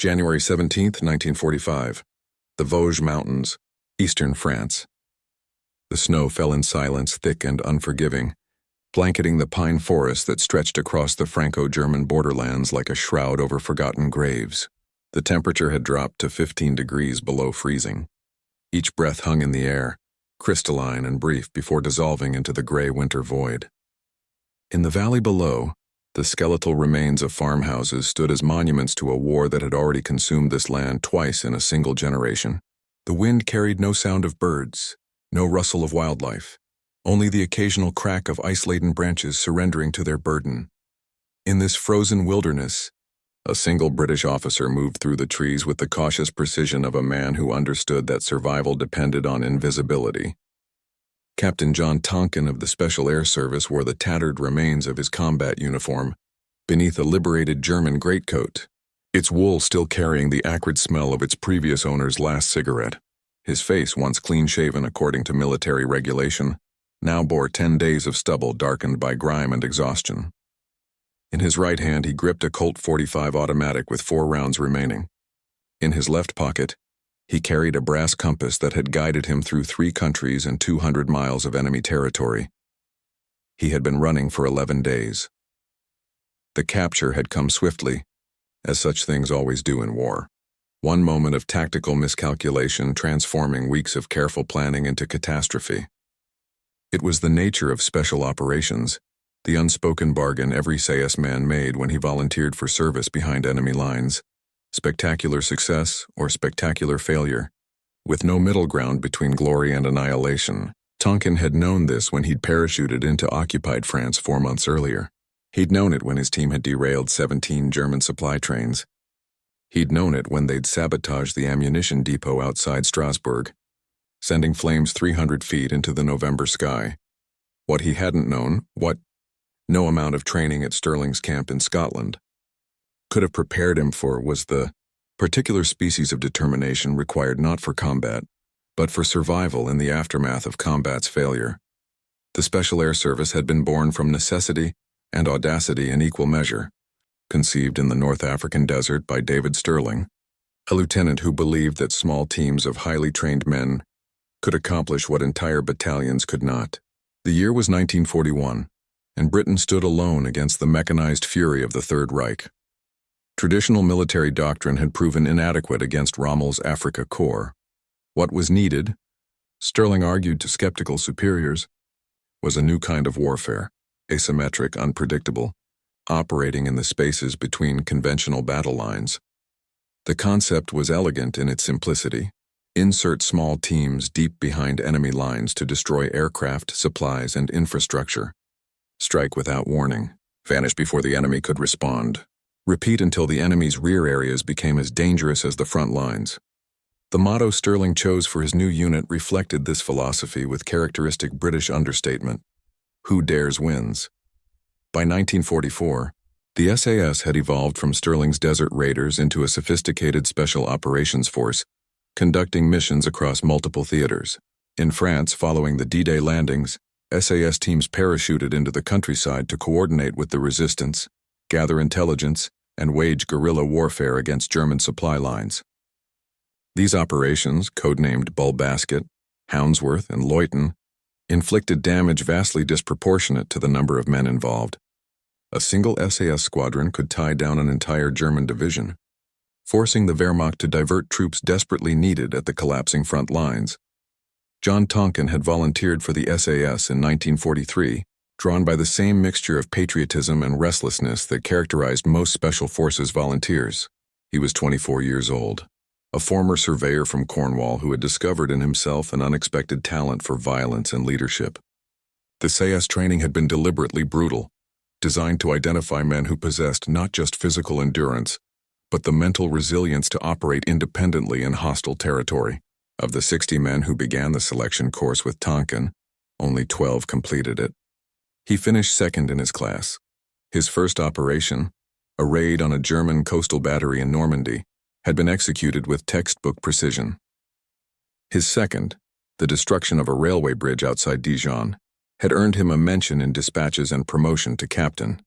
January 17, 1945. The Vosges Mountains, eastern France. The snow fell in silence, thick and unforgiving, blanketing the pine forest that stretched across the Franco-German borderlands like a shroud over forgotten graves. The temperature had dropped to 15 degrees below freezing. Each breath hung in the air, crystalline and brief before dissolving into the gray winter void. In the valley below, the skeletal remains of farmhouses stood as monuments to a war that had already consumed this land twice in a single generation. The wind carried no sound of birds, no rustle of wildlife, only the occasional crack of ice-laden branches surrendering to their burden. In this frozen wilderness, a single British officer moved through the trees with the cautious precision of a man who understood that survival depended on invisibility. Captain John Tonkin of the Special Air Service wore the tattered remains of his combat uniform beneath a liberated German greatcoat, its wool still carrying the acrid smell of its previous owner's last cigarette. His face, once clean-shaven according to military regulation, now bore 10 days of stubble darkened by grime and exhaustion. In his right hand he gripped a Colt .45 automatic with 4 rounds remaining. In his left pocket, he carried a brass compass that had guided him through 3 countries and 200 miles of enemy territory. He had been running for 11 days. The capture had come swiftly, as such things always do in war. One moment of tactical miscalculation transforming weeks of careful planning into catastrophe. It was the nature of special operations, the unspoken bargain every SAS man made when he volunteered for service behind enemy lines. Spectacular success or spectacular failure, with no middle ground between glory and annihilation. Tonkin had known this when he'd parachuted into occupied France 4 months earlier. He'd known it when his team had derailed 17 German supply trains. He'd known it when they'd sabotaged the ammunition depot outside Strasbourg, sending flames 300 feet into the November sky. What he hadn't known, what no amount of training at Stirling's camp in Scotland could have prepared him for, was the particular species of determination required not for combat, but for survival in the aftermath of combat's failure. The Special Air Service had been born from necessity and audacity in equal measure, conceived in the North African desert by David Stirling, a lieutenant who believed that small teams of highly trained men could accomplish what entire battalions could not. The year was 1941, and Britain stood alone against the mechanized fury of the Third Reich. Traditional military doctrine had proven inadequate against Rommel's Afrika Korps. What was needed, Stirling argued to skeptical superiors, was a new kind of warfare, asymmetric, unpredictable, operating in the spaces between conventional battle lines. The concept was elegant in its simplicity. Insert small teams deep behind enemy lines to destroy aircraft, supplies, and infrastructure. Strike without warning. Vanish before the enemy could respond. Repeat until the enemy's rear areas became as dangerous as the front lines. The motto Stirling chose for his new unit reflected this philosophy with characteristic British understatement. Who dares wins. By 1944, the SAS had evolved from Stirling's Desert Raiders into a sophisticated special operations force, conducting missions across multiple theaters. In France, following the D-Day landings, SAS teams parachuted into the countryside to coordinate with the resistance, gather intelligence, and wage guerrilla warfare against German supply lines. These operations, codenamed Bulbasket, Houndsworth, and Leuthen, inflicted damage vastly disproportionate to the number of men involved. A single SAS squadron could tie down an entire German division, forcing the Wehrmacht to divert troops desperately needed at the collapsing front lines. John Tonkin had volunteered for the SAS in 1943, drawn by the same mixture of patriotism and restlessness that characterized most Special Forces volunteers. He was 24 years old, a former surveyor from Cornwall who had discovered in himself an unexpected talent for violence and leadership. The SAS training had been deliberately brutal, designed to identify men who possessed not just physical endurance, but the mental resilience to operate independently in hostile territory. Of the 60 men who began the selection course with Tonkin, only 12 completed it. He finished second in his class. His first operation, a raid on a German coastal battery in Normandy, had been executed with textbook precision. His second, the destruction of a railway bridge outside Dijon, had earned him a mention in dispatches and promotion to captain.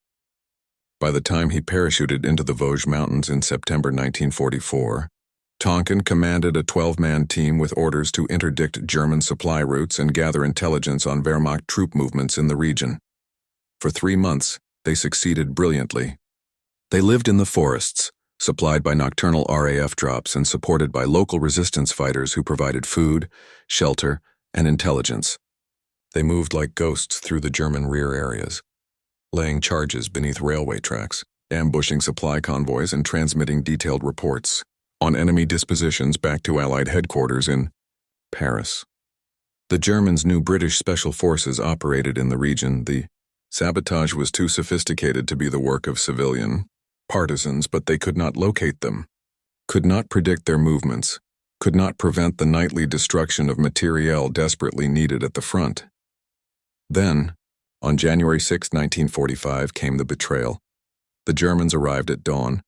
By the time he parachuted into the Vosges Mountains in September 1944, Tonkin commanded a 12-man team with orders to interdict German supply routes and gather intelligence on Wehrmacht troop movements in the region. For 3 months, they succeeded brilliantly. They lived in the forests, supplied by nocturnal RAF drops and supported by local resistance fighters who provided food, shelter, and intelligence. They moved like ghosts through the German rear areas, laying charges beneath railway tracks, ambushing supply convoys and transmitting detailed reports on enemy dispositions back to Allied headquarters in Paris. The Germans knew British special forces operated in the region. The sabotage was too sophisticated to be the work of civilian partisans, but they could not locate them, could not predict their movements, could not prevent the nightly destruction of materiel desperately needed at the front. Then, on January 6, 1945, came the betrayal. The Germans arrived at dawn.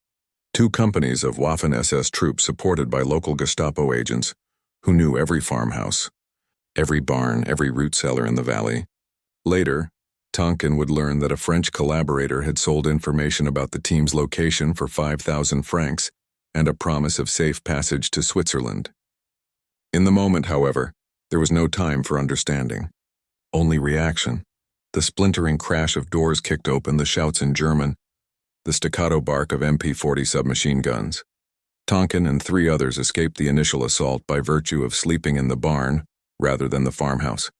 2 companies of Waffen-SS troops supported by local Gestapo agents who knew every farmhouse, every barn, every root cellar in the valley. Later, Tonkin would learn that a French collaborator had sold information about the team's location for 5,000 francs and a promise of safe passage to Switzerland. In the moment, however, there was no time for understanding, only reaction. The splintering crash of doors kicked open, the shouts in German, the staccato bark of MP-40 submachine guns. Tonkin and 3 others escaped the initial assault by virtue of sleeping in the barn rather than the farmhouse.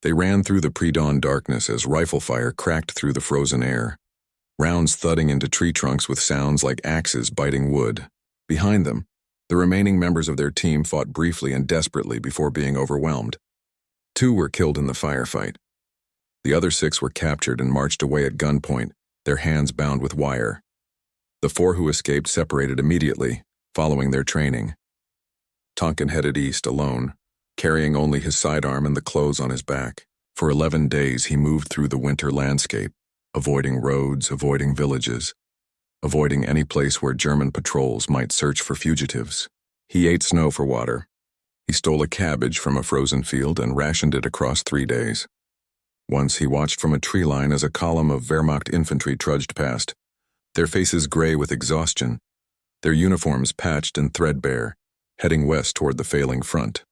They ran through the pre-dawn darkness as rifle fire cracked through the frozen air, rounds thudding into tree trunks with sounds like axes biting wood. Behind them, the remaining members of their team fought briefly and desperately before being overwhelmed. 2 were killed in the firefight. The other 6 were captured and marched away at gunpoint, their hands bound with wire. The 4 who escaped separated immediately, following their training. Tonkin headed east alone, carrying only his sidearm and the clothes on his back. For 11 days he moved through the winter landscape, avoiding roads, avoiding villages, avoiding any place where German patrols might search for fugitives. He ate snow for water. He stole a cabbage from a frozen field and rationed it across 3 days. Once he watched from a tree line as a column of Wehrmacht infantry trudged past, their faces gray with exhaustion, their uniforms patched and threadbare, heading west toward the failing front.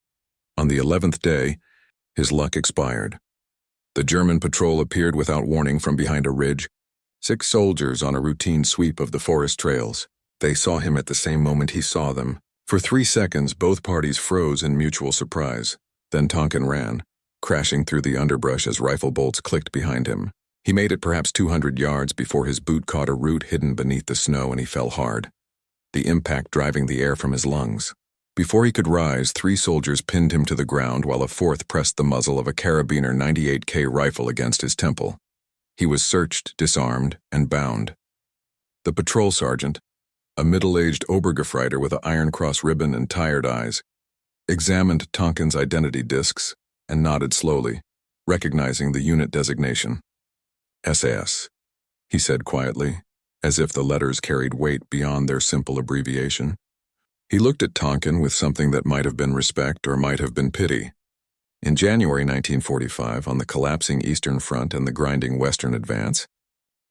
On the 11th day, his luck expired. The German patrol appeared without warning from behind a ridge, 6 soldiers on a routine sweep of the forest trails. They saw him at the same moment he saw them. For 3 seconds, both parties froze in mutual surprise. Then Tonkin ran, crashing through the underbrush as rifle bolts clicked behind him. He made it perhaps 200 yards before his boot caught a root hidden beneath the snow and he fell hard, the impact driving the air from his lungs. Before he could rise, 3 soldiers pinned him to the ground while a 4th pressed the muzzle of a carabiner 98K rifle against his temple. He was searched, disarmed, and bound. The patrol sergeant, a middle-aged Obergefreiter with an Iron Cross ribbon and tired eyes, examined Tonkin's identity discs and nodded slowly, recognizing the unit designation. SAS, he said quietly, as if the letters carried weight beyond their simple abbreviation. He looked at Tonkin with something that might have been respect or might have been pity. In January 1945, on the collapsing Eastern Front and the grinding Western advance,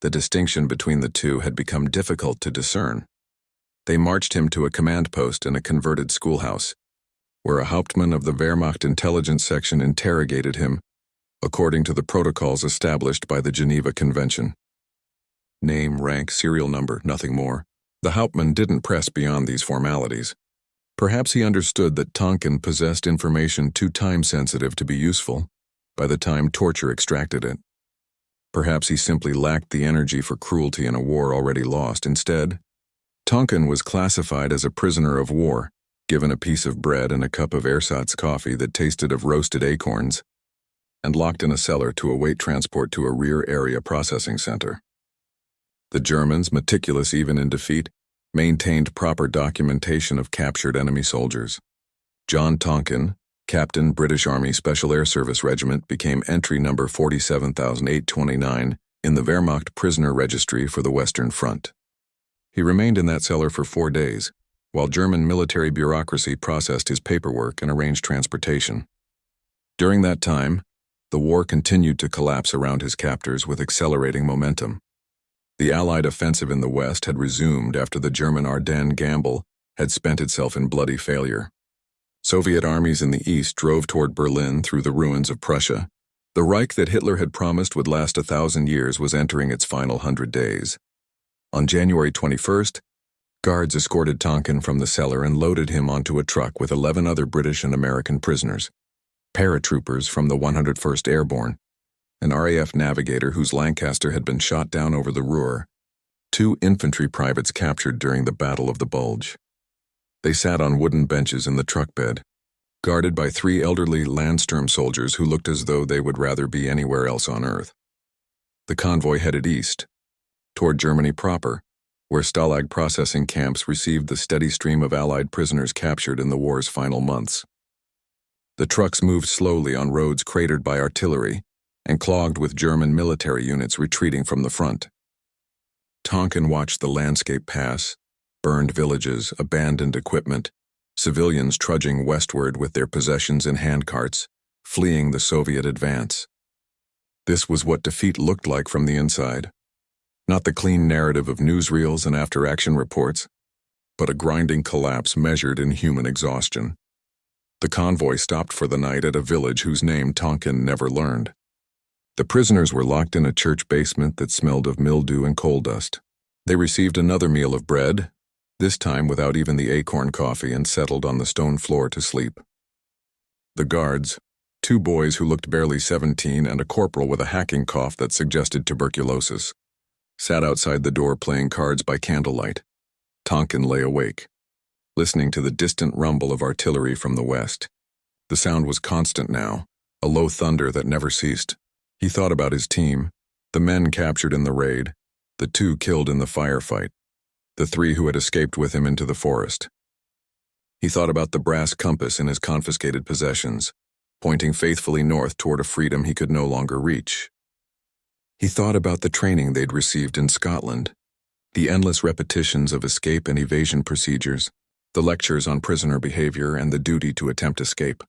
the distinction between the two had become difficult to discern. They marched him to a command post in a converted schoolhouse, where a Hauptmann of the Wehrmacht intelligence section interrogated him, according to the protocols established by the Geneva Convention. Name, rank, serial number, nothing more. The Hauptmann didn't press beyond these formalities. Perhaps he understood that Tonkin possessed information too time-sensitive to be useful by the time torture extracted it. Perhaps he simply lacked the energy for cruelty in a war already lost. Instead, Tonkin was classified as a prisoner of war, given a piece of bread and a cup of ersatz coffee that tasted of roasted acorns, and locked in a cellar to await transport to a rear area processing center. The Germans, meticulous even in defeat, maintained proper documentation of captured enemy soldiers. John Tonkin, Captain, British Army Special Air Service Regiment, became entry number 47,829 in the Wehrmacht prisoner registry for the Western Front. He remained in that cellar for 4 days, while German military bureaucracy processed his paperwork and arranged transportation. During that time, the war continued to collapse around his captors with accelerating momentum. The Allied offensive in the west had resumed after the German Ardennes gamble had spent itself in bloody failure. Soviet armies in the east drove toward Berlin through the ruins of Prussia. The Reich that Hitler had promised would last 1,000 years was entering its final 100 days. On January 21st, guards escorted Tonkin from the cellar and loaded him onto a truck with 11 other British and American prisoners, paratroopers from the 101st Airborne, an RAF navigator whose Lancaster had been shot down over the Ruhr, 2 infantry privates captured during the Battle of the Bulge. They sat on wooden benches in the truck bed, guarded by 3 elderly Landsturm soldiers who looked as though they would rather be anywhere else on Earth. The convoy headed east, toward Germany proper, where Stalag processing camps received the steady stream of Allied prisoners captured in the war's final months. The trucks moved slowly on roads cratered by artillery and clogged with German military units retreating from the front. Tonkin watched the landscape pass, burned villages, abandoned equipment, civilians trudging westward with their possessions in handcarts, fleeing the Soviet advance. This was what defeat looked like from the inside. Not the clean narrative of newsreels and after-action reports, but a grinding collapse measured in human exhaustion. The convoy stopped for the night at a village whose name Tonkin never learned. The prisoners were locked in a church basement that smelled of mildew and coal dust. They received another meal of bread, this time without even the acorn coffee, and settled on the stone floor to sleep. The guards, 2 boys who looked barely 17 and a corporal with a hacking cough that suggested tuberculosis, sat outside the door playing cards by candlelight. Tonkin lay awake, listening to the distant rumble of artillery from the west. The sound was constant now, a low thunder that never ceased. He thought about his team, the men captured in the raid, the 2 killed in the firefight, the 3 who had escaped with him into the forest. He thought about the brass compass in his confiscated possessions, pointing faithfully north toward a freedom he could no longer reach. He thought about the training they'd received in Scotland, the endless repetitions of escape and evasion procedures, the lectures on prisoner behavior and the duty to attempt escape.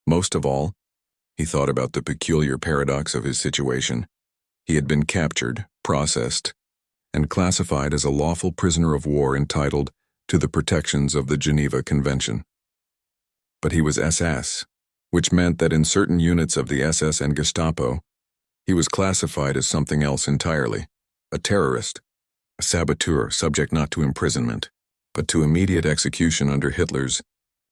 Most of all, he thought about the peculiar paradox of his situation. He had been captured, processed, and classified as a lawful prisoner of war entitled to the protections of the Geneva Convention. But he was SAS, which meant that in certain units of the SS and Gestapo, he was classified as something else entirely, a terrorist, a saboteur subject not to imprisonment, but to immediate execution under Hitler's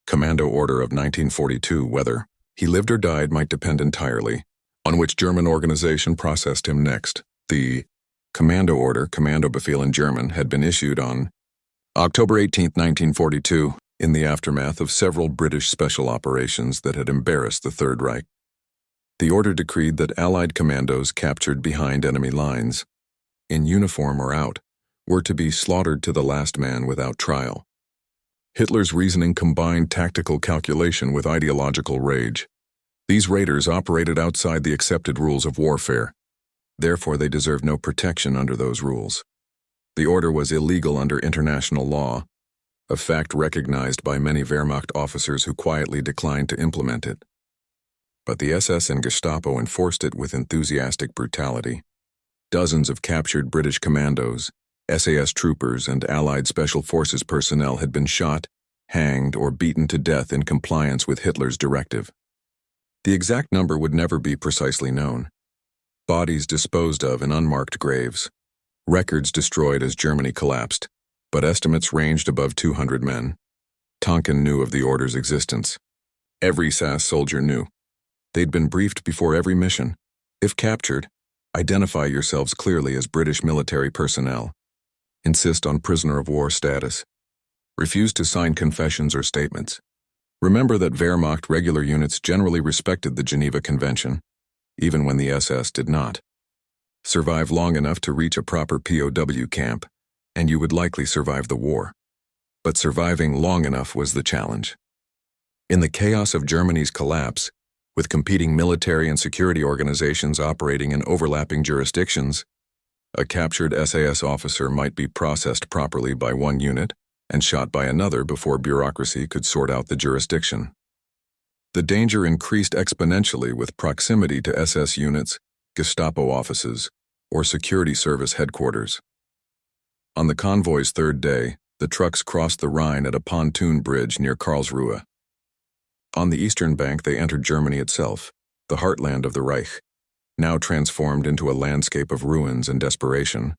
Commando Order of 1942. Whether he lived or died might depend entirely on which German organization processed him next. The Commando Order, Kommandobefehl in German, had been issued on October 18, 1942, in the aftermath of several British special operations that had embarrassed the Third Reich. The order decreed that Allied commandos captured behind enemy lines, in uniform or out, were to be slaughtered to the last man without trial. Hitler's reasoning combined tactical calculation with ideological rage. These raiders operated outside the accepted rules of warfare. Therefore, they deserved no protection under those rules. The order was illegal under international law, a fact recognized by many Wehrmacht officers who quietly declined to implement it. But the SS and Gestapo enforced it with enthusiastic brutality. Dozens of captured British commandos, SAS troopers, and Allied Special Forces personnel had been shot, hanged, or beaten to death in compliance with Hitler's directive. The exact number would never be precisely known. Bodies disposed of in unmarked graves, records destroyed as Germany collapsed, but estimates ranged above 200 men. Tonkin knew of the order's existence. Every SAS soldier knew. They'd been briefed before every mission. If captured, identify yourselves clearly as British military personnel. Insist on prisoner of war status. Refuse to sign confessions or statements. Remember that Wehrmacht regular units generally respected the Geneva Convention, even when the SS did not. Survive long enough to reach a proper POW camp, and you would likely survive the war. But surviving long enough was the challenge. In the chaos of Germany's collapse, with competing military and security organizations operating in overlapping jurisdictions, a captured SAS officer might be processed properly by one unit and shot by another before bureaucracy could sort out the jurisdiction. The danger increased exponentially with proximity to SS units, Gestapo offices, or security service headquarters. On the convoy's third day, the trucks crossed the Rhine at a pontoon bridge near Karlsruhe. On the eastern bank they entered Germany itself, the heartland of the Reich, now transformed into a landscape of ruins and desperation.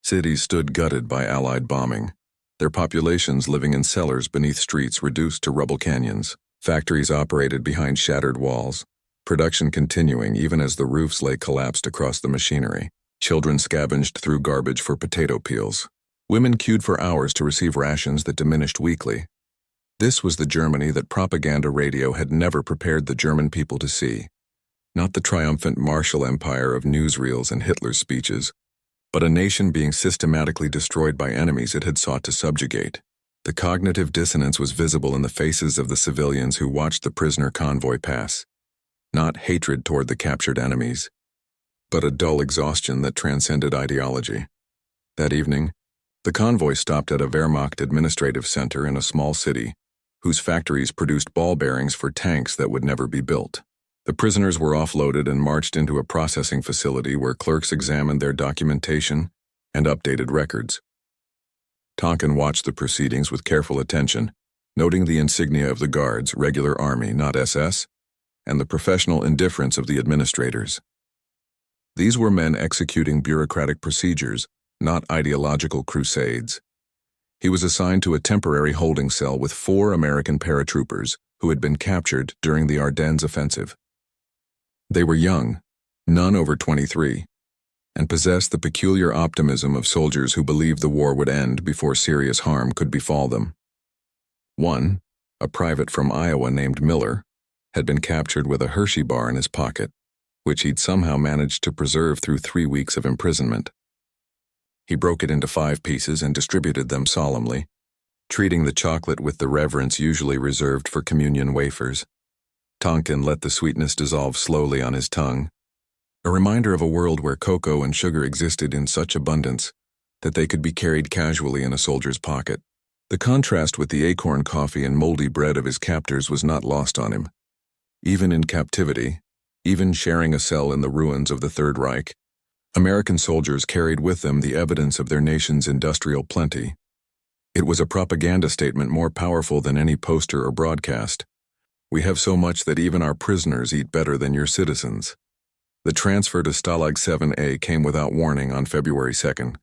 Cities stood gutted by Allied bombing, their populations living in cellars beneath streets reduced to rubble canyons. Factories operated behind shattered walls, production continuing even as the roofs lay collapsed across the machinery. Children scavenged through garbage for potato peels. Women queued for hours to receive rations that diminished weekly. This was the Germany that propaganda radio had never prepared the German people to see. Not the triumphant Marshall Empire of newsreels and Hitler's speeches, but a nation being systematically destroyed by enemies it had sought to subjugate. The cognitive dissonance was visible in the faces of the civilians who watched the prisoner convoy pass. Not hatred toward the captured enemies, but a dull exhaustion that transcended ideology. That evening, the convoy stopped at a Wehrmacht administrative center in a small city, whose factories produced ball bearings for tanks that would never be built. The prisoners were offloaded and marched into a processing facility where clerks examined their documentation and updated records. Tonkin watched the proceedings with careful attention, noting the insignia of the guards, regular army, not SS, and the professional indifference of the administrators. These were men executing bureaucratic procedures, not ideological crusades. He was assigned to a temporary holding cell with 4 American paratroopers who had been captured during the Ardennes offensive. They were young, none over 23, and possessed the peculiar optimism of soldiers who believed the war would end before serious harm could befall them. One, a private from Iowa named Miller, had been captured with a Hershey bar in his pocket, which he'd somehow managed to preserve through 3 weeks of imprisonment. He broke it into 5 pieces and distributed them solemnly, treating the chocolate with the reverence usually reserved for communion wafers. Tonkin let the sweetness dissolve slowly on his tongue, a reminder of a world where cocoa and sugar existed in such abundance that they could be carried casually in a soldier's pocket. The contrast with the acorn coffee and moldy bread of his captors was not lost on him. Even in captivity, even sharing a cell in the ruins of the Third Reich, American soldiers carried with them the evidence of their nation's industrial plenty. It was a propaganda statement more powerful than any poster or broadcast. We have so much that even our prisoners eat better than your citizens. The transfer to Stalag 7A came without warning on February 2nd.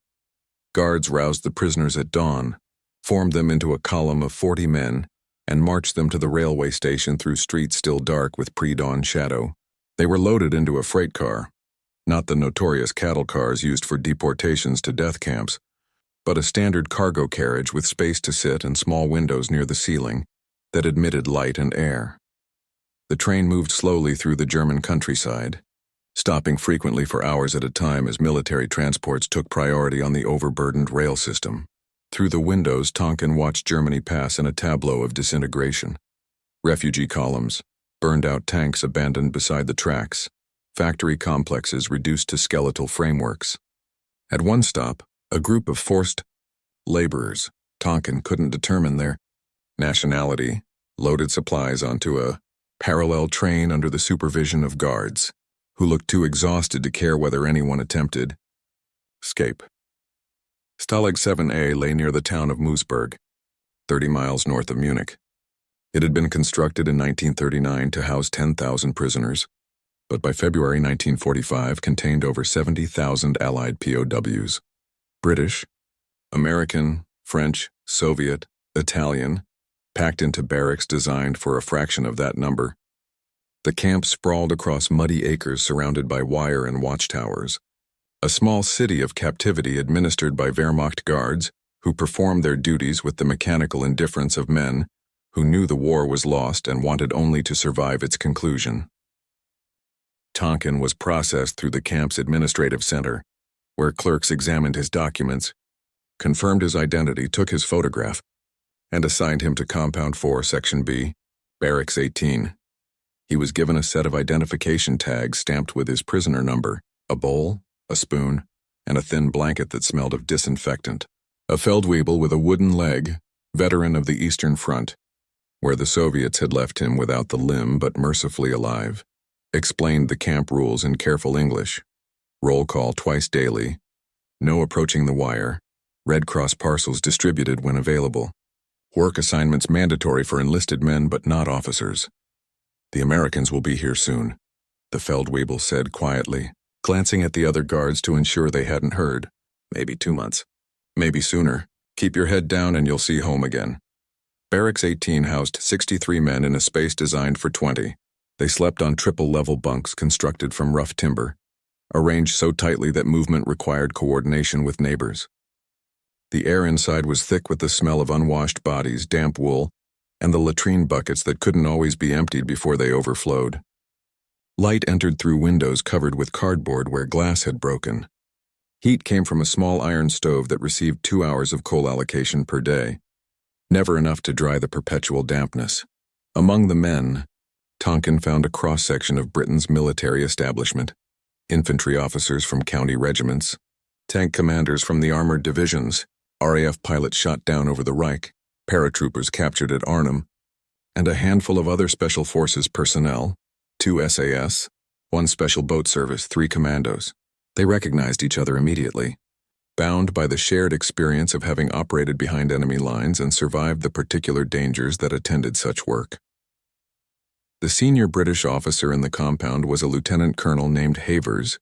Guards roused the prisoners at dawn, formed them into a column of 40 men, and marched them to the railway station through streets still dark with pre-dawn shadow. They were loaded into a freight car, not the notorious cattle cars used for deportations to death camps, but a standard cargo carriage with space to sit and small windows near the ceiling that admitted light and air. The train moved slowly through the German countryside, stopping frequently for hours at a time as military transports took priority on the overburdened rail system. Through the windows, Tonkin watched Germany pass in a tableau of disintegration. Refugee columns, burned-out tanks abandoned beside the tracks, factory complexes reduced to skeletal frameworks. At one stop, a group of forced laborers, Tonkin couldn't determine their nationality, loaded supplies onto a parallel train under the supervision of guards, who looked too exhausted to care whether anyone attempted escape. Stalag 7A lay near the town of Moosburg, 30 miles north of Munich. It had been constructed in 1939 to house 10,000 prisoners, but by February 1945 contained over 70,000 Allied POWs. British, American, French, Soviet, Italian, packed into barracks designed for a fraction of that number. The camp sprawled across muddy acres surrounded by wire and watchtowers, a small city of captivity administered by Wehrmacht guards who performed their duties with the mechanical indifference of men who knew the war was lost and wanted only to survive its conclusion. Tonkin was processed through the camp's administrative center, where clerks examined his documents, confirmed his identity, took his photograph, and assigned him to Compound 4, Section B, Barracks 18. He was given a set of identification tags stamped with his prisoner number, a bowl, a spoon, and a thin blanket that smelled of disinfectant. A Feldwebel with a wooden leg, veteran of the Eastern Front, where the Soviets had left him without the limb but mercifully alive, explained the camp rules in careful English. Roll call twice daily, no approaching the wire, Red Cross parcels distributed when available. Work assignments mandatory for enlisted men but not officers. The Americans will be here soon, the Feldwebel said quietly, glancing at the other guards to ensure they hadn't heard. Maybe 2 months. Maybe sooner. Keep your head down and you'll see home again. Barracks 18 housed 63 men in a space designed for 20. They slept on triple-level bunks constructed from rough timber, arranged so tightly that movement required coordination with neighbors. The air inside was thick with the smell of unwashed bodies, damp wool, and the latrine buckets that couldn't always be emptied before they overflowed. Light entered through windows covered with cardboard where glass had broken. Heat came from a small iron stove that received 2 hours of coal allocation per day, never enough to dry the perpetual dampness. Among the men, Tonkin found a cross-section of Britain's military establishment: infantry officers from county regiments, tank commanders from the armored divisions, RAF pilots shot down over the Reich, paratroopers captured at Arnhem, and a handful of other Special Forces personnel, 2 SAS, 1 Special Boat Service, 3 commandos. They recognized each other immediately, bound by the shared experience of having operated behind enemy lines and survived the particular dangers that attended such work. The senior British officer in the compound was a lieutenant colonel named Havers,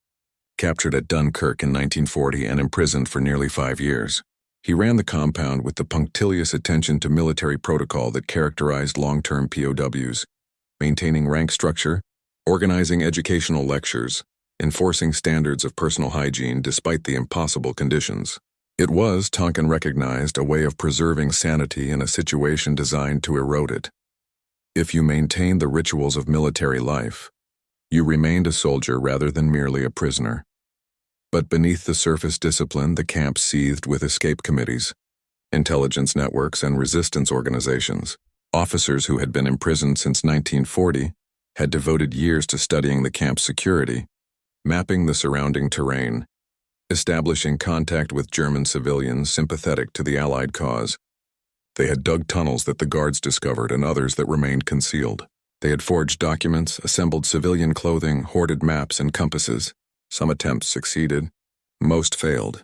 captured at Dunkirk in 1940 and imprisoned for nearly 5 years. He ran the compound with the punctilious attention to military protocol that characterized long-term POWs, maintaining rank structure, organizing educational lectures, enforcing standards of personal hygiene despite the impossible conditions. It was, Tonkin recognized, a way of preserving sanity in a situation designed to erode it. If you maintained the rituals of military life, you remained a soldier rather than merely a prisoner. But beneath the surface discipline, the camp seethed with escape committees, intelligence networks, and resistance organizations. Officers who had been imprisoned since 1940 had devoted years to studying the camp's security, mapping the surrounding terrain, establishing contact with German civilians sympathetic to the Allied cause. They had dug tunnels that the guards discovered and others that remained concealed. They had forged documents, assembled civilian clothing, hoarded maps and compasses. Some attempts succeeded, most failed,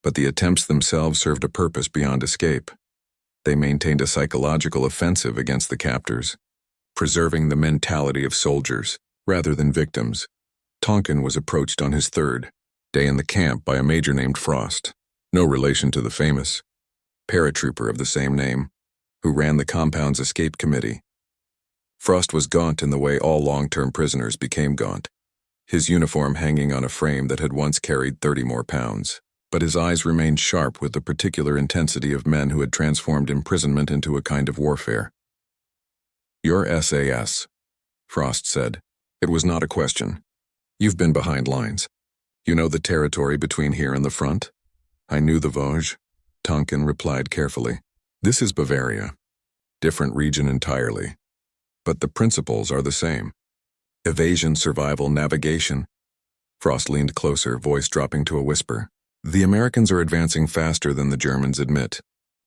but the attempts themselves served a purpose beyond escape. They maintained a psychological offensive against the captors, preserving the mentality of soldiers rather than victims. Tonkin was approached on his 3rd day in the camp by a major named Frost, no relation to the famous paratrooper of the same name, who ran the compound's escape committee. Frost was gaunt in the way all long-term prisoners became gaunt, his uniform hanging on a frame that had once carried 30 more pounds. But his eyes remained sharp with the particular intensity of men who had transformed imprisonment into a kind of warfare. "You're SAS," Frost said. It was not a question. "You've been behind lines. You know the territory between here and the front?" "I knew the Vosges," Tonkin replied carefully. "This is Bavaria. Different region entirely. But the principles are the same. Evasion, survival, navigation." Frost leaned closer, voice dropping to a whisper. "The Americans are advancing faster than the Germans admit.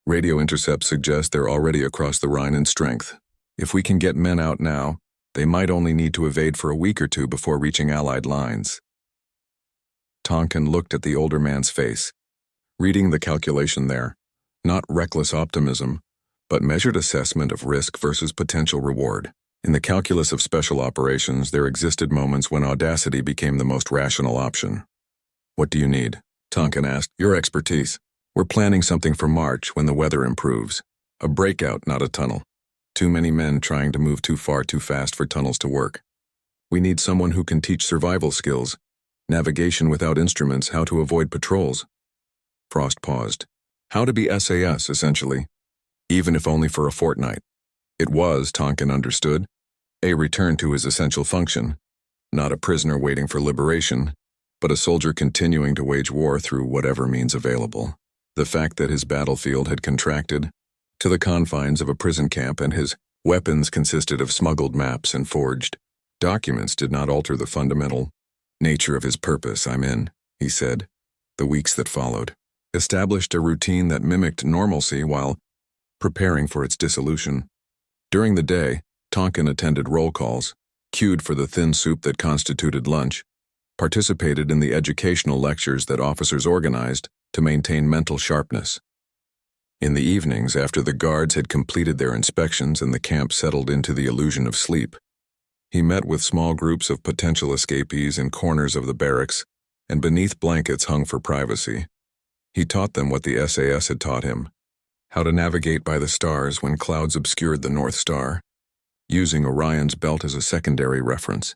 Radio intercepts suggest they're already across the Rhine in strength. If we can get men out now, they might only need to evade for a week or 2 before reaching Allied lines." Tonkin looked at the older man's face, reading the calculation there, not reckless optimism, but measured assessment of risk versus potential reward. In the calculus of special operations, there existed moments when audacity became the most rational option. "What do you need?" Tonkin asked. "Your expertise. We're planning something for March when the weather improves. A breakout, not a tunnel. Too many men trying to move too far too fast for tunnels to work. We need someone who can teach survival skills, navigation without instruments, how to avoid patrols." Frost paused. How to be SAS, essentially, even if only for a fortnight. It was, Tonkin understood, a return to his essential function, not a prisoner waiting for liberation, but a soldier continuing to wage war through whatever means available. The fact that his battlefield had contracted to the confines of a prison camp and his weapons consisted of smuggled maps and forged documents did not alter the fundamental nature of his purpose. "I'm in," he said. The weeks that followed established a routine that mimicked normalcy while preparing for its dissolution. During the day, Tonkin attended roll calls, queued for the thin soup that constituted lunch, participated in the educational lectures that officers organized, to maintain mental sharpness. In the evenings, after the guards had completed their inspections and the camp settled into the illusion of sleep, he met with small groups of potential escapees in corners of the barracks and beneath blankets hung for privacy. He taught them what the SAS had taught him: how to navigate by the stars when clouds obscured the North Star, using Orion's belt as a secondary reference,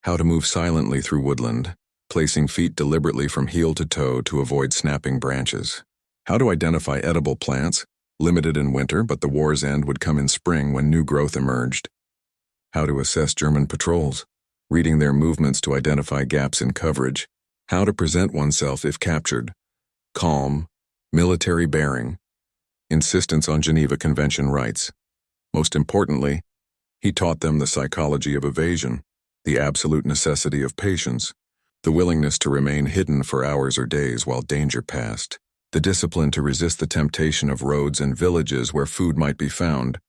how to move silently through woodland, placing feet deliberately from heel to toe to avoid snapping branches, how to identify edible plants, limited in winter but the war's end would come in spring when new growth emerged, how to assess German patrols, reading their movements to identify gaps in coverage, how to present oneself if captured, calm, military bearing, insistence on Geneva Convention rights. Most importantly, he taught them the psychology of evasion, the absolute necessity of patience, the willingness to remain hidden for hours or days while danger passed, the discipline to resist the temptation of roads and villages where food might be found.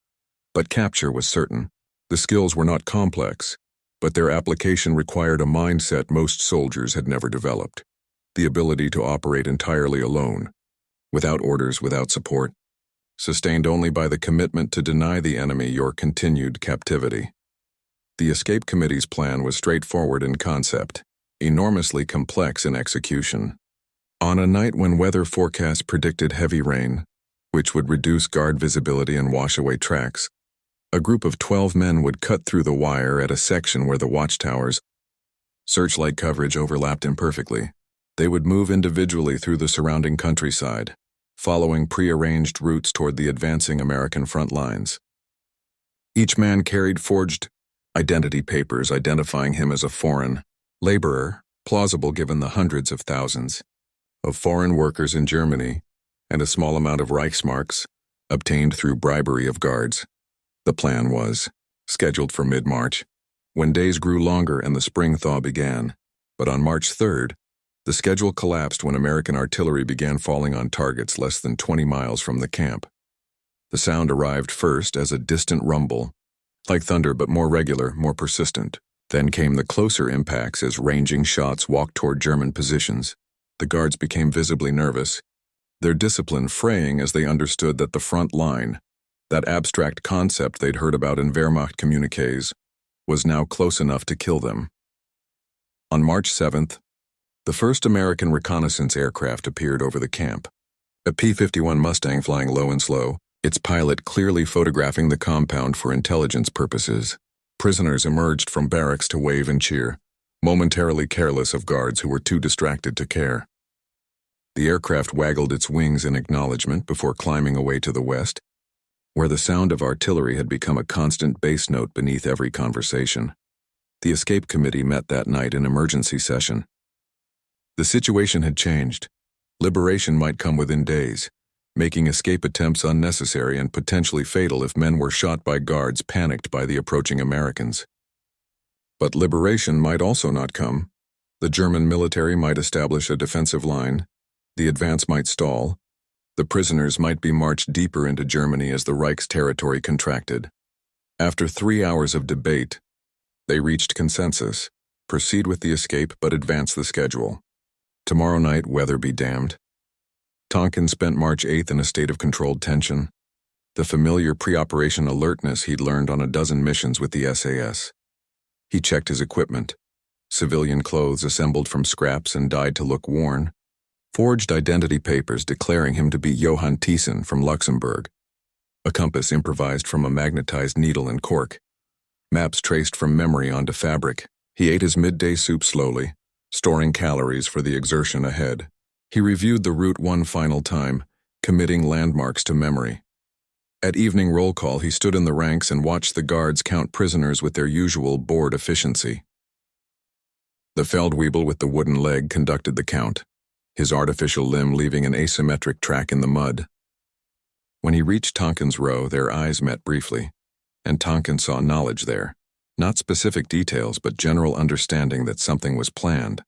But capture was certain. The skills were not complex, but their application required a mindset most soldiers had never developed: the ability to operate entirely alone, without orders, without support, sustained only by the commitment to deny the enemy your continued captivity. The escape committee's plan was straightforward in concept, enormously complex in execution. On a night when weather forecasts predicted heavy rain, which would reduce guard visibility and wash away tracks, a group of 12 men would cut through the wire at a section where the watchtowers' searchlight coverage overlapped imperfectly. They would move individually through the surrounding countryside, following prearranged routes toward the advancing American front lines. Each man carried forged identity papers identifying him as a foreign laborer, plausible given the hundreds of thousands of foreign workers in Germany and a small amount of Reichsmarks obtained through bribery of guards. The plan was scheduled for mid-March, when days grew longer and the spring thaw began. But on March 3rd, the schedule collapsed when American artillery began falling on targets less than 20 miles from the camp. The sound arrived first as a distant rumble, like thunder but more regular, more persistent. Then came the closer impacts as ranging shots walked toward German positions. The guards became visibly nervous, their discipline fraying as they understood that the front line, that abstract concept they'd heard about in Wehrmacht communiques, was now close enough to kill them. On March 7th, the first American reconnaissance aircraft appeared over the camp. A P-51 Mustang flying low and slow, its pilot clearly photographing the compound for intelligence purposes. Prisoners emerged from barracks to wave and cheer, momentarily careless of guards who were too distracted to care. The aircraft waggled its wings in acknowledgement before climbing away to the west, where the sound of artillery had become a constant bass note beneath every conversation. The escape committee met that night in emergency session. The situation had changed. Liberation might come within days, making escape attempts unnecessary and potentially fatal if men were shot by guards panicked by the approaching Americans. But liberation might also not come. The German military might establish a defensive line, the advance might stall, the prisoners might be marched deeper into Germany as the Reich's territory contracted. After 3 hours of debate, they reached consensus: proceed with the escape but advance the schedule. Tomorrow night, weather be damned. Tonkin spent March 8th in a state of controlled tension, the familiar pre-operation alertness he'd learned on a dozen missions with the SAS. He checked his equipment: civilian clothes assembled from scraps and dyed to look worn, forged identity papers declaring him to be Johann Thiessen from Luxembourg, a compass improvised from a magnetized needle and cork, maps traced from memory onto fabric. He ate his midday soup slowly, storing calories for the exertion ahead. He reviewed the route one final time, committing landmarks to memory. At evening roll call, he stood in the ranks and watched the guards count prisoners with their usual bored efficiency. The Feldwebel with the wooden leg conducted the count, his artificial limb leaving an asymmetric track in the mud. When he reached Tonkin's row, their eyes met briefly, and Tonkin saw knowledge there, not specific details but general understanding that something was planned.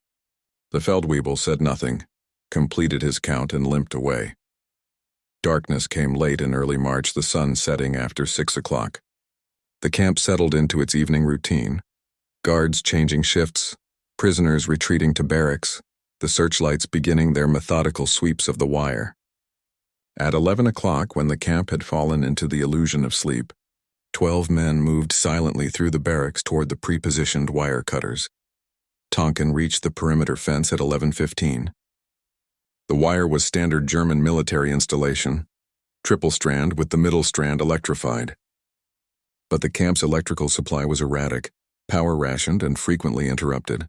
The Feldwebel said nothing, completed his count and limped away. Darkness came late in early March, the sun setting after 6 o'clock. The camp settled into its evening routine, guards changing shifts, prisoners retreating to barracks, the searchlights beginning their methodical sweeps of the wire. At 11 o'clock, when the camp had fallen into the illusion of sleep, 12 men moved silently through the barracks toward the pre-positioned wire cutters. Tonkin reached the perimeter fence at 11:15. The wire was standard German military installation, triple strand with the middle strand electrified. But the camp's electrical supply was erratic, power rationed, and frequently interrupted.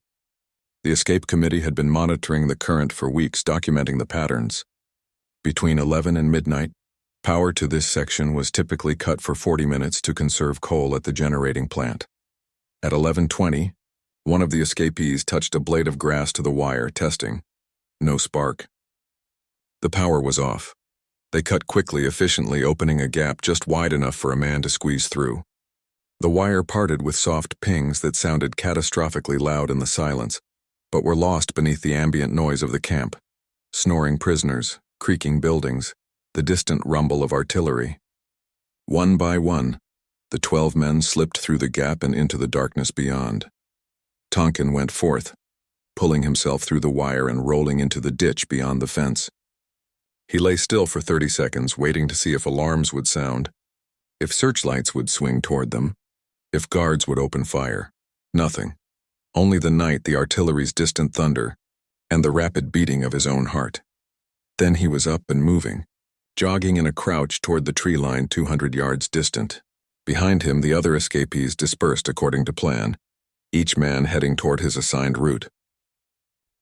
The escape committee had been monitoring the current for weeks, documenting the patterns. Between 11 and midnight, power to this section was typically cut for 40 minutes to conserve coal at the generating plant. At 11:20, one of the escapees touched a blade of grass to the wire, testing. No spark. The power was off. They cut quickly, efficiently, opening a gap just wide enough for a man to squeeze through. The wire parted with soft pings that sounded catastrophically loud in the silence, but were lost beneath the ambient noise of the camp. Snoring prisoners, creaking buildings, the distant rumble of artillery. One by one, the 12 men slipped through the gap and into the darkness beyond. Tonkin went forth, pulling himself through the wire and rolling into the ditch beyond the fence. He lay still for 30 seconds, waiting to see if alarms would sound, if searchlights would swing toward them, if guards would open fire. Nothing. Only the night, the artillery's distant thunder, and the rapid beating of his own heart. Then he was up and moving, jogging in a crouch toward the tree line 200 yards distant. Behind him, the other escapees dispersed according to plan, each man heading toward his assigned route.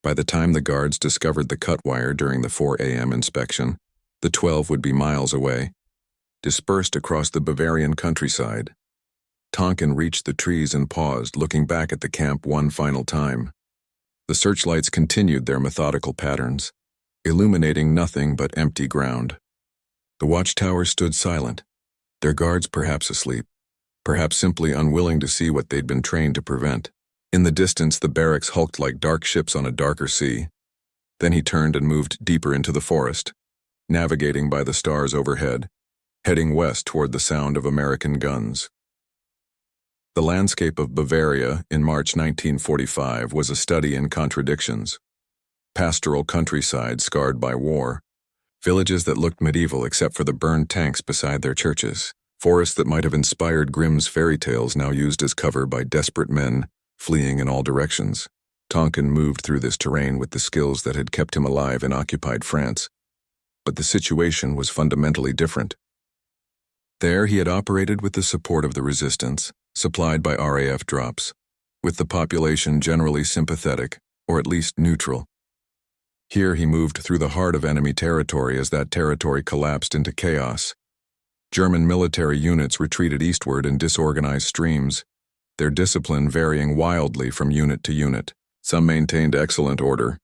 By the time the guards discovered the cut wire during the 4 a.m. inspection, the 12 would be miles away, dispersed across the Bavarian countryside. Tonkin reached the trees and paused, looking back at the camp one final time. The searchlights continued their methodical patterns, illuminating nothing but empty ground. The watchtowers stood silent, their guards perhaps asleep, perhaps simply unwilling to see what they'd been trained to prevent. In the distance, the barracks hulked like dark ships on a darker sea. Then he turned and moved deeper into the forest, navigating by the stars overhead, heading west toward the sound of American guns. The landscape of Bavaria in March 1945 was a study in contradictions. Pastoral countryside scarred by war, villages that looked medieval except for the burned tanks beside their churches, forests that might have inspired Grimm's fairy tales now used as cover by desperate men fleeing in all directions. Tonkin moved through this terrain with the skills that had kept him alive in occupied France. But the situation was fundamentally different. There he had operated with the support of the resistance, supplied by RAF drops, with the population generally sympathetic, or at least neutral. Here he moved through the heart of enemy territory as that territory collapsed into chaos. German military units retreated eastward in disorganized streams, their discipline varying wildly from unit to unit. Some maintained excellent order,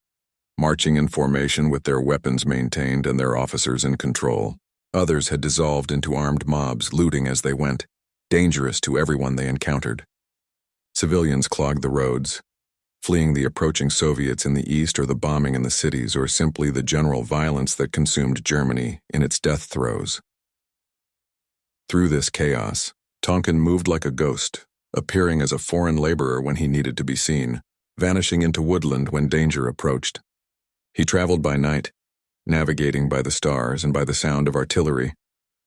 marching in formation with their weapons maintained and their officers in control. Others had dissolved into armed mobs, looting as they went, dangerous to everyone they encountered. Civilians clogged the roads, fleeing the approaching Soviets in the east or the bombing in the cities or simply the general violence that consumed Germany in its death throes. Through this chaos, Tonkin moved like a ghost, appearing as a foreign laborer when he needed to be seen, vanishing into woodland when danger approached. He traveled by night, navigating by the stars and by the sound of artillery,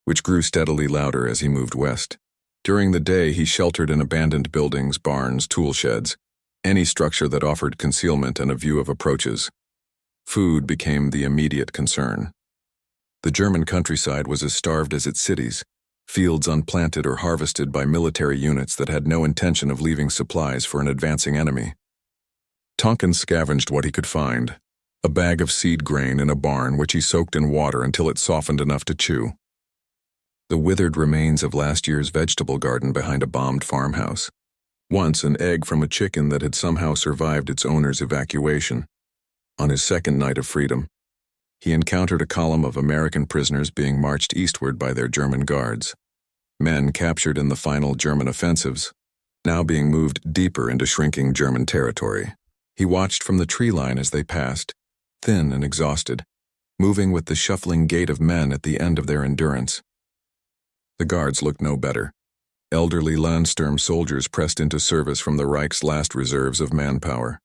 which grew steadily louder as he moved west. During the day, he sheltered in abandoned buildings, barns, tool sheds, any structure that offered concealment and a view of approaches. Food became the immediate concern. The German countryside was as starved as its cities, fields unplanted or harvested by military units that had no intention of leaving supplies for an advancing enemy. Tonkin scavenged what he could find, a bag of seed grain in a barn which he soaked in water until it softened enough to chew. The withered remains of last year's vegetable garden behind a bombed farmhouse. Once an egg from a chicken that had somehow survived its owner's evacuation. On his second night of freedom, he encountered a column of American prisoners being marched eastward by their German guards. Men captured in the final German offensives, now being moved deeper into shrinking German territory. He watched from the tree line as they passed, thin and exhausted, moving with the shuffling gait of men at the end of their endurance. The guards looked no better. Elderly Landsturm soldiers pressed into service from the Reich's last reserves of manpower.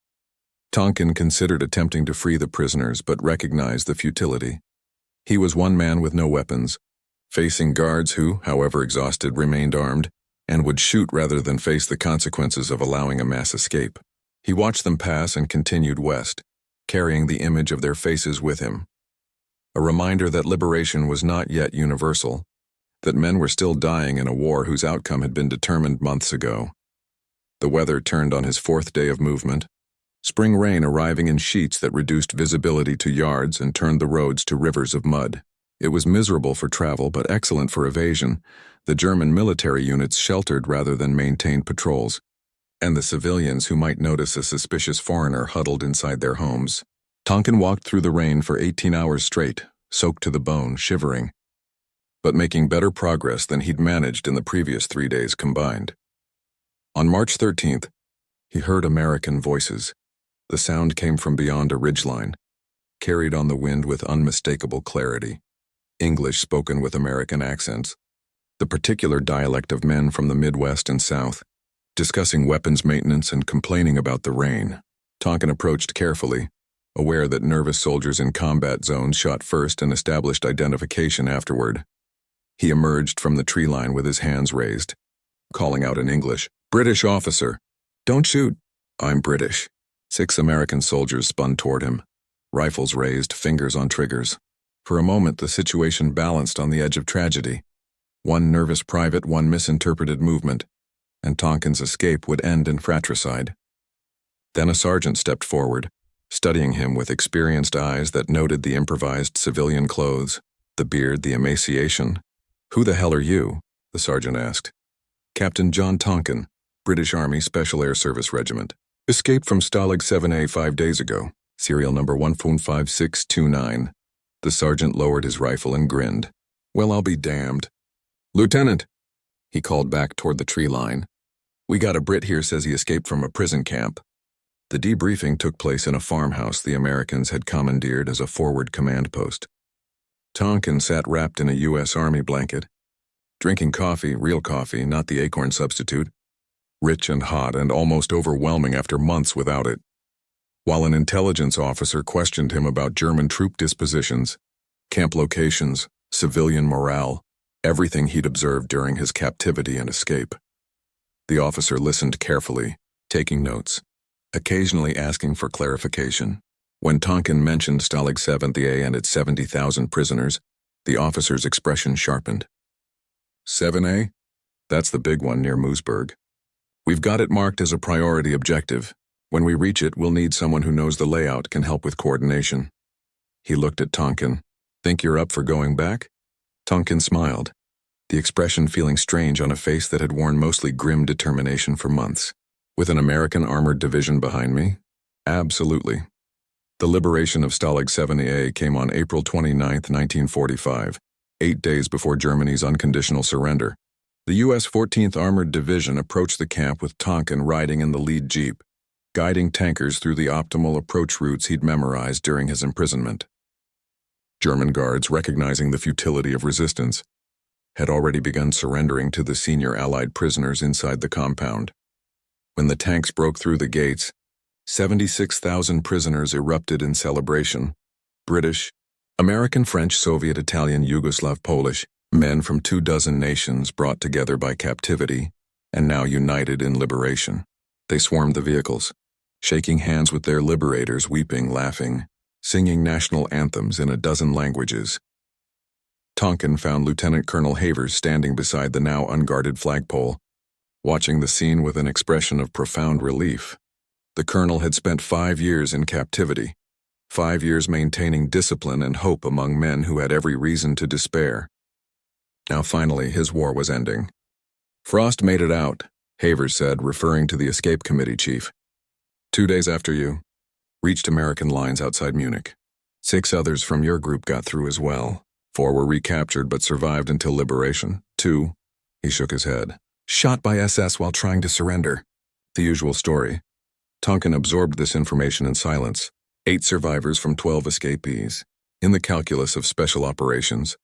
Tonkin considered attempting to free the prisoners but recognized the futility. He was one man with no weapons, facing guards who, however exhausted, remained armed, and would shoot rather than face the consequences of allowing a mass escape. He watched them pass and continued west, carrying the image of their faces with him. A reminder that liberation was not yet universal, that men were still dying in a war whose outcome had been determined months ago. The weather turned on his fourth day of movement, spring rain arriving in sheets that reduced visibility to yards and turned the roads to rivers of mud. It was miserable for travel but excellent for evasion. The German military units sheltered rather than maintained patrols, and the civilians who might notice a suspicious foreigner huddled inside their homes. Tonkin walked through the rain for 18 hours straight, soaked to the bone, shivering, but making better progress than he'd managed in the previous 3 days combined. On March 13th, he heard American voices. The sound came from beyond a ridgeline, carried on the wind with unmistakable clarity. English spoken with American accents, the particular dialect of men from the Midwest and South, discussing weapons maintenance and complaining about the rain. Tonkin approached carefully, aware that nervous soldiers in combat zones shot first and established identification afterward. He emerged from the tree line with his hands raised, calling out in English, "British officer, don't shoot." "I'm British." 6 American soldiers spun toward him, rifles raised, fingers on triggers. For a moment, the situation balanced on the edge of tragedy. One nervous private, one misinterpreted movement, and Tonkin's escape would end in fratricide. Then a sergeant stepped forward, studying him with experienced eyes that noted the improvised civilian clothes, the beard, the emaciation. "Who the hell are you?" the sergeant asked. "Captain John Tonkin, British Army Special Air Service Regiment. Escaped from Stalag 7A 5 days ago, serial number 15629. The sergeant lowered his rifle and grinned. "Well, I'll be damned." "Lieutenant," he called back toward the tree line. "We got a Brit here says he escaped from a prison camp." The debriefing took place in a farmhouse the Americans had commandeered as a forward command post. Tonkin sat wrapped in a U.S. Army blanket, drinking coffee, real coffee, not the acorn substitute, rich and hot and almost overwhelming after months without it. While an intelligence officer questioned him about German troop dispositions, camp locations, civilian morale, everything he'd observed during his captivity and escape. The officer listened carefully, taking notes, occasionally asking for clarification. When Tonkin mentioned Stalag 7A and its 70,000 prisoners, the officer's expression sharpened. 7A? That's the big one near Moosburg. We've got it marked as a priority objective. When we reach it, we'll need someone who knows the layout, can help with coordination. He looked at Tonkin. "Think you're up for going back?" Tonkin smiled, the expression feeling strange on a face that had worn mostly grim determination for months. "With an American armored division behind me? Absolutely." The liberation of Stalag 7A came on April 29, 1945, 8 days before Germany's unconditional surrender. The U.S. 14th Armored Division approached the camp with Tonkin riding in the lead jeep, guiding tankers through the optimal approach routes he'd memorized during his imprisonment. German guards, recognizing the futility of resistance, had already begun surrendering to the senior Allied prisoners inside the compound. When the tanks broke through the gates, 76,000 prisoners erupted in celebration. British, American, French, Soviet, Italian, Yugoslav, Polish, men from 24 nations brought together by captivity and now united in liberation. They swarmed the vehicles, shaking hands with their liberators, weeping, laughing, singing national anthems in 12 languages. Tonkin found Lieutenant Colonel Havers standing beside the now unguarded flagpole, watching the scene with an expression of profound relief. The colonel had spent 5 years in captivity, 5 years maintaining discipline and hope among men who had every reason to despair. Now finally, his war was ending. "Frost made it out," Havers said, referring to the escape committee chief. 2 days after you, reached American lines outside Munich. 6 others from your group got through as well. 4 were recaptured but survived until liberation. 2, he shook his head, shot by SS while trying to surrender. The usual story. Tonkin absorbed this information in silence. 8 survivors from 12 escapees. In the calculus of special operations,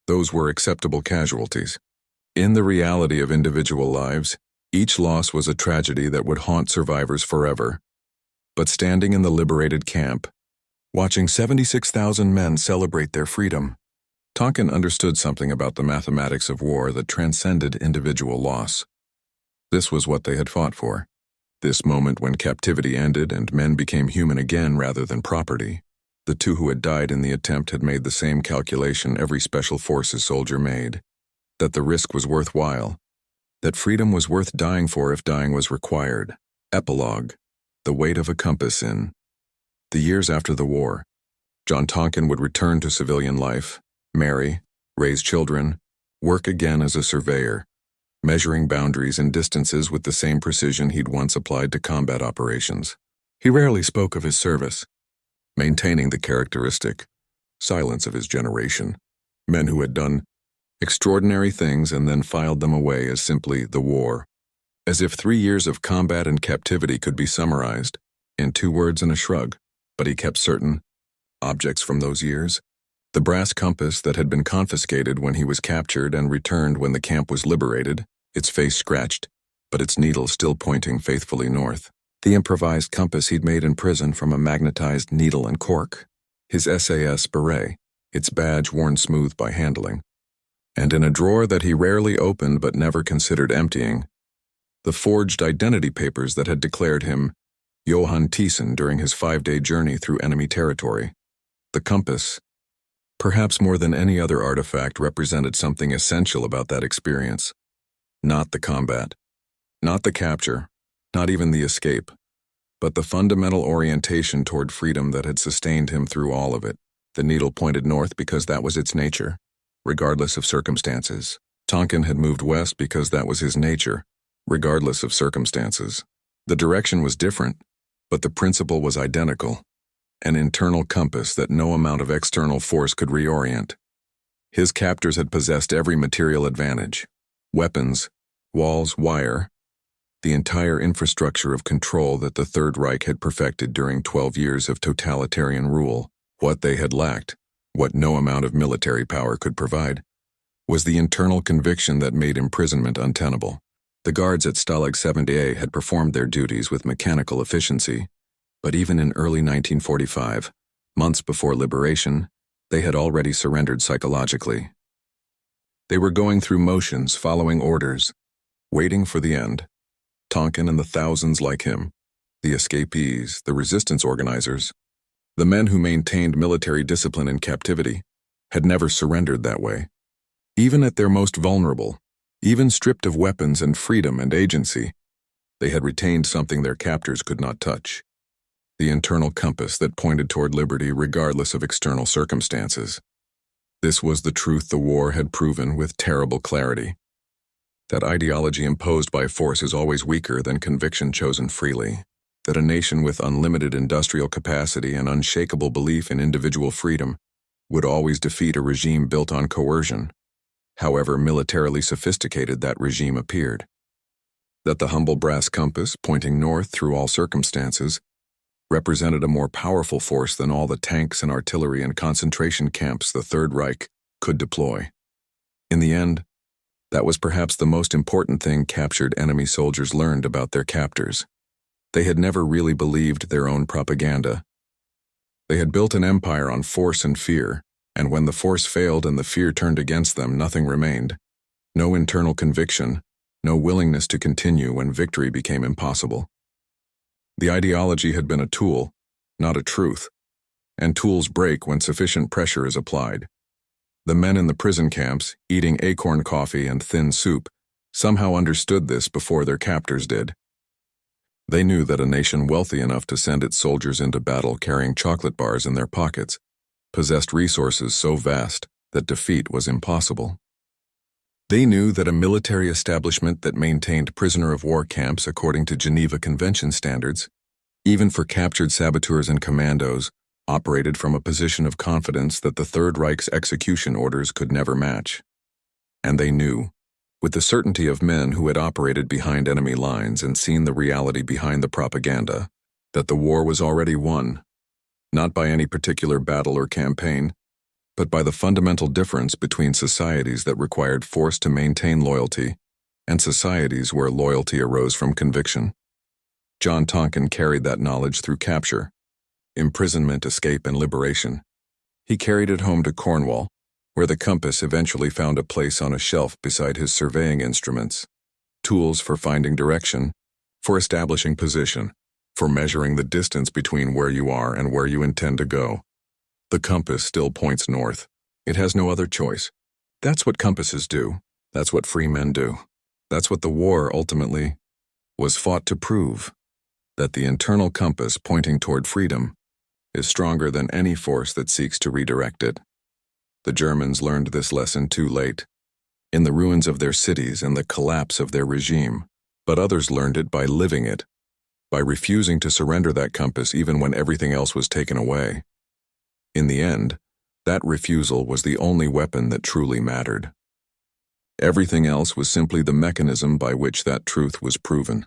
those were acceptable casualties. In the reality of individual lives, each loss was a tragedy that would haunt survivors forever. But standing in the liberated camp, watching 76,000 men celebrate their freedom, Tonkin understood something about the mathematics of war that transcended individual loss. This was what they had fought for. This moment when captivity ended and men became human again rather than property. The two who had died in the attempt had made the same calculation every special forces soldier made. That the risk was worthwhile. That freedom was worth dying for if dying was required. Epilogue. The weight of a compass in. The years after the war, John Tonkin would return to civilian life, marry, raise children, work again as a surveyor, measuring boundaries and distances with the same precision he'd once applied to combat operations. He rarely spoke of his service, maintaining the characteristic silence of his generation, men who had done extraordinary things and then filed them away as simply the war, as if 3 years of combat and captivity could be summarized in 2 words and a shrug. But he kept certain objects from those years. The brass compass that had been confiscated when he was captured and returned when the camp was liberated, its face scratched, but its needle still pointing faithfully north. The improvised compass he'd made in prison from a magnetized needle and cork. His SAS beret, its badge worn smooth by handling. And in a drawer that he rarely opened but never considered emptying, the forged identity papers that had declared him Johann Thiessen during his 5-day journey through enemy territory. The compass, perhaps more than any other artifact, represented something essential about that experience. Not the combat, not the capture, not even the escape, but the fundamental orientation toward freedom that had sustained him through all of it. The needle pointed north because that was its nature, regardless of circumstances. Tonkin had moved west because that was his nature, regardless of circumstances. The direction was different, but the principle was identical. An internal compass that no amount of external force could reorient. His captors had possessed every material advantage. Weapons, walls, wire, the entire infrastructure of control that the Third Reich had perfected during 12 years of totalitarian rule. What they had lacked, what no amount of military power could provide, was the internal conviction that made imprisonment untenable. The guards at Stalag 70A had performed their duties with mechanical efficiency, but even in early 1945, months before liberation, they had already surrendered psychologically. They were going through motions, following orders, waiting for the end. Tonkin and the thousands like him, the escapees, the resistance organizers, the men who maintained military discipline in captivity, had never surrendered that way. Even at their most vulnerable, even stripped of weapons and freedom and agency, they had retained something their captors could not touch. The internal compass that pointed toward liberty regardless of external circumstances. This was the truth the war had proven with terrible clarity. That ideology imposed by force is always weaker than conviction chosen freely. That a nation with unlimited industrial capacity and unshakable belief in individual freedom would always defeat a regime built on coercion, however militarily sophisticated that regime appeared. That the humble brass compass, pointing north through all circumstances, represented a more powerful force than all the tanks and artillery and concentration camps the Third Reich could deploy. In the end, that was perhaps the most important thing captured enemy soldiers learned about their captors. They had never really believed their own propaganda. They had built an empire on force and fear, and when the force failed and the fear turned against them, nothing remained. No internal conviction, no willingness to continue when victory became impossible. The ideology had been a tool, not a truth, and tools break when sufficient pressure is applied. The men in the prison camps, eating acorn coffee and thin soup, somehow understood this before their captors did. They knew that a nation wealthy enough to send its soldiers into battle carrying chocolate bars in their pockets possessed resources so vast that defeat was impossible. They knew that a military establishment that maintained prisoner-of-war camps according to Geneva Convention standards, even for captured saboteurs and commandos, operated from a position of confidence that the Third Reich's execution orders could never match. And they knew, with the certainty of men who had operated behind enemy lines and seen the reality behind the propaganda, that the war was already won, not by any particular battle or campaign, but by the fundamental difference between societies that required force to maintain loyalty and societies where loyalty arose from conviction. John Tonkin carried that knowledge through capture, imprisonment, escape, and liberation. He carried it home to Cornwall, where the compass eventually found a place on a shelf beside his surveying instruments. Tools for finding direction, for establishing position, for measuring the distance between where you are and where you intend to go. The compass still points north. It has no other choice. That's what compasses do. That's what free men do. That's what the war ultimately was fought to prove, that the internal compass pointing toward freedom is stronger than any force that seeks to redirect it. The Germans learned this lesson too late, in the ruins of their cities and the collapse of their regime, but others learned it by living it, by refusing to surrender that compass even when everything else was taken away. In the end, that refusal was the only weapon that truly mattered. Everything else was simply the mechanism by which that truth was proven.